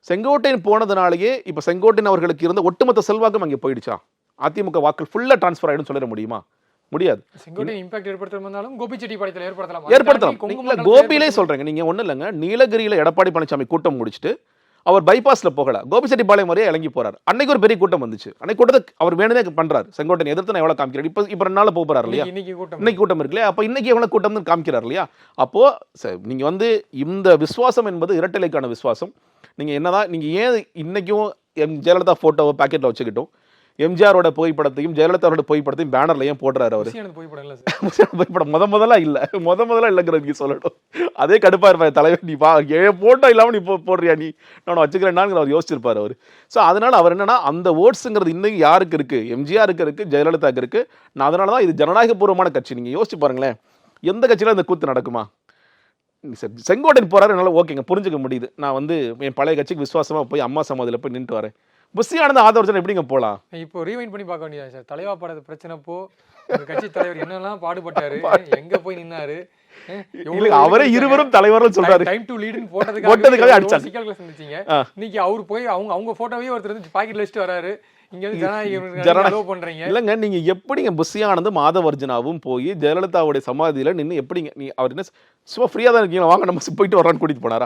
செங்கோட்டையன் போனதுனாலேயே இப்ப செங்கோட்டையன் அவர்களுக்கு இருந்த ஒட்டுமொத்த செல்வாக்கும் அங்கே போயிடுச்சா? அதிமுக வாக்கள் ஃபுல்லா டிரான்ஸ்ஃபர் ஆயிடும் சொல்லிட முடியுமா? முடியாது. செங்கோட்டையன் இம்பாக்ட் ஏற்படுத்தணும் கோபிச்செட்டிப்பாளையத்தில் ஏற்படுத்தலாம். ஏற்படுத்தலாம். கோபியிலே சொல்றேங்க, நீங்க ஒண்ணு இல்லைங்க, நீலகிரியில எடப்பாடி பழனிசாமி கூட்டம் முடிச்சுட்டு அவர் பைபாஸ்ல போகல, கோபிச்செட்டிப்பாளையம் வரையே இறங்கி போறாரு. அன்னைக்கு ஒரு பெரிய கூட்டம் வந்துச்சு. அன்னைக்கு கூட்டத்தை அவர் வேணுனே பண்றாரு. செங்கோட்டையன் எதிர்த்து நான் எவ்வளவு காமிக்கிறார். இப்ப 2 நாள்ல போறாரு இல்லையா? இன்னைக்கு கூட்டம் இருக்கு இல்லையா? அப்ப இன்னைக்கு எவ்வளவு கூட்டம் காமிக்கிறார் இல்லையா? அப்போ நீங்க வந்து இந்த விசுவாசம் என்பது இரட்டலைக்கான விசுவாசம். நீங்க என்னதான் நீங்க ஏன் இன்னைக்கும் ஜெயலலிதா போட்டோவை பாக்கெட்ல வச்சுக்கிட்டோம், எம்ஜிஆரோட புகைப்படத்தையும் ஜெயலலிதாவோட புகைப்படத்தையும் பேனர்ல ஏன் போடுறாரு அவரு? புகைப்படம் முதல்ல இல்லைங்கிறது சொல்லணும். அதே கடுப்பா இருப்பாரு தலைவர். நீ போட்டோ இல்லாம நீ போடுறியா, நீ நான் வச்சுக்கிறேன் அவர் யோசிச்சிருப்பாரு அவரு. ஸோ அதனால அவர் என்னன்னா, அந்த ஓட்ஸுங்கிறது இன்னைக்கு யாருக்கு இருக்கு? எம்ஜிஆருக்கு இருக்கு, ஜெயலலிதாக்கு இருக்கு. நான் அதனாலதான் இது ஜனநாயகபூர்வமான கட்சி. நீங்க யோசிச்சு பாருங்களேன், எந்த கட்சியில இந்த கூத்து நடக்குமா? செங்கோட்டையன் போறாரு, என்னால ஓகேங்க, புரிஞ்சுக்க முடியுது. நான் வந்து என் பழைய கட்சிக்கு விசுவாசமா போய் அம்மா சமாதியில போய் நின்று வரேன். புஷி ஆனந்த ஆதரவு எப்படிங்க போலாம்? இப்போ ரீவைண்ட் பண்ணி பார்க்க வேண்டியதா சார். தலைவா படத்து பிரச்சனைப்போ கட்சி தலைவர் என்னெல்லாம் பாடுபட்டாரு, எங்க போய் நின்னாரு, அவரே இருவரும் தலைவர்கள் சொல்றாரு. டைம் டு லீட்னு போட்டதுக்காக அடிச்சாங்க. சிக்கல்களை சந்திச்சீங்க. இன்னைக்கு அவர் போய் அவங்க போட்டோவே ஒருத்தர் வந்து பாக்கெட்ல வச்சுட்டு வராரு. இல்லங்க, நீங்க எப்படிங்க புஷி ஆனந்தும் மாதவர்ஜனாவும் போய் ஜெயலலிதாவுடைய சமாதியில நின்று எப்படிங்க அவர் என்ன சும்மா ஃப்ரீயா தான் இருக்கீங்க, வாங்க நம்ம போயிட்டு வரான்னு கூட்டிட்டு போனாரா?